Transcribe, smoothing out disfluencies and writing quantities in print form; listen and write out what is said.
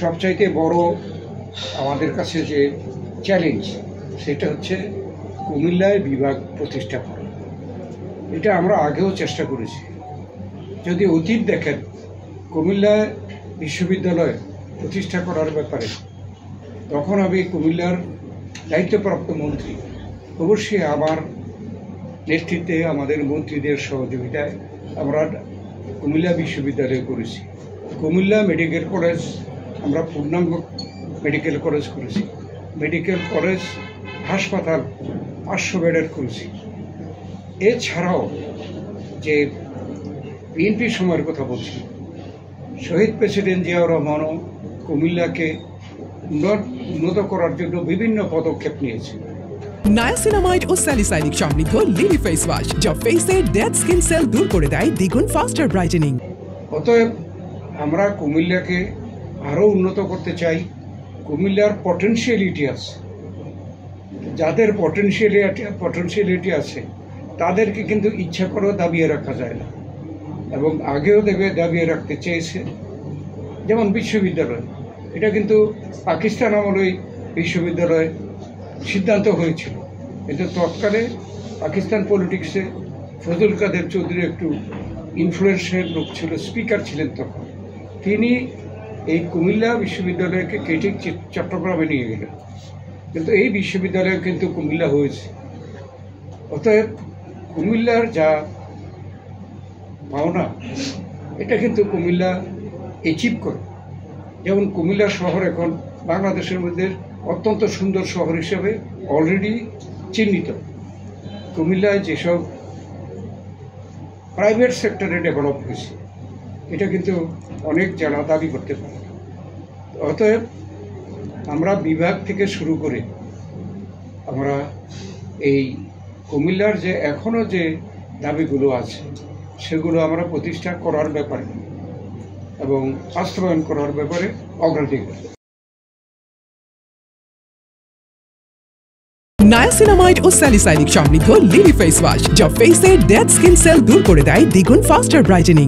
সবচাইতে বড় আমাদের কাছে যে চ্যালেঞ্জ সেটা হচ্ছে কুমিল্লায় বিভাগ প্রতিষ্ঠা করা। এটা আমরা আগেও চেষ্টা করেছি। যদি অতীত দেখেন, কুমিল্লায় বিশ্ববিদ্যালয় প্রতিষ্ঠা করার ব্যাপারে তখন আমি কুমিল্লার দায়িত্বপ্রাপ্ত মন্ত্রী, অবশ্যই আমার নেতৃত্বে আমাদের মন্ত্রীদের সহযোগিতায় আমরা কুমিল্লা বিশ্ববিদ্যালয় করেছি। কুমিল্লা মেডিকেল কলেজ আমরা পূর্ণাঙ্গ মেডিকেল কলেজ করেছি। মেডিকেল কলেজ হাসপাতাল 500 বেডের করেছি। এছাড়াও যে বিএনপি সময়ের কথা বলছি, শহীদ প্রেসিডেন্ট জিয়াউর রহমানও কুমিল্লাকে উন্নত করার জন্য বিভিন্ন পদক্ষেপ নিয়েছে। নায়াসিনামাইড ও স্যালিসাইলিক সমৃদ্ধ লিলি ফেস ওয়াশ যা ফেসের ডেড স্কিন সেল দূর করে দেয় দ্বিগুণ ফাস্টার ব্রাইটেনিং। অতএব আমরা কুমিল্লাকে আরও উন্নত করতে চাই। কুমিল্লার পটেনশিয়ালিটি আছে, যাদের পটেনশিয়ালিটি আছে তাদেরকে কিন্তু ইচ্ছা করেও দাবিয়ে রাখা যায় না, এবং আগেও দাবিয়ে রাখতে চেয়েছে। যেমন বিশ্ববিদ্যালয়, এটা কিন্তু পাকিস্তান আমলেই বিশ্ববিদ্যালয় সিদ্ধান্ত হয়েছিল, কিন্তু তৎকালে পাকিস্তান পলিটিক্সে ফজল কাদের চৌধুরী একটু ইনফ্লুয়েন্সিয়াল লোক ছিল, স্পিকার ছিলেন তখন। তিনি এই কুমিল্লা বিশ্ববিদ্যালয়কে কেটে চট্টগ্রামে নিয়ে গেলেন, কিন্তু এই বিশ্ববিদ্যালয় কিন্তু কুমিল্লা হয়েছে। অতএব কুমিল্লার যা পাওনা, এটা কিন্তু কুমিল্লা অ্যাচিভ করে। যেমন কুমিল্লা শহর এখন বাংলাদেশের মধ্যে অত্যন্ত সুন্দর শহর হিসেবে অলরেডি চিহ্নিত। কুমিল্লায় যেসব প্রাইভেট সেক্টরে ডেভেলপ হয়েছে, এটা কিন্তু অনেক জেলা দাবি করতে পারে। অতএব আমরা বিভাগ থেকে শুরু করে আমরা এই কুমিল্লার যে এখনও যে দাবিগুলো আছে সেগুলো আমরা প্রতিষ্ঠা করার ব্যাপারে এবং বাস্তবায়ন করার ব্যাপারে অগ্রাধিকার। নায়াসিনামাইড ও স্যালিসাইলিক সমৃদ্ধ লিলি ফেস ওয়াশ যা ফেসের ডেড স্কিন সেল দূর করে দেয় দ্বিগুণ ফাস্টার ব্রাইটেনিং।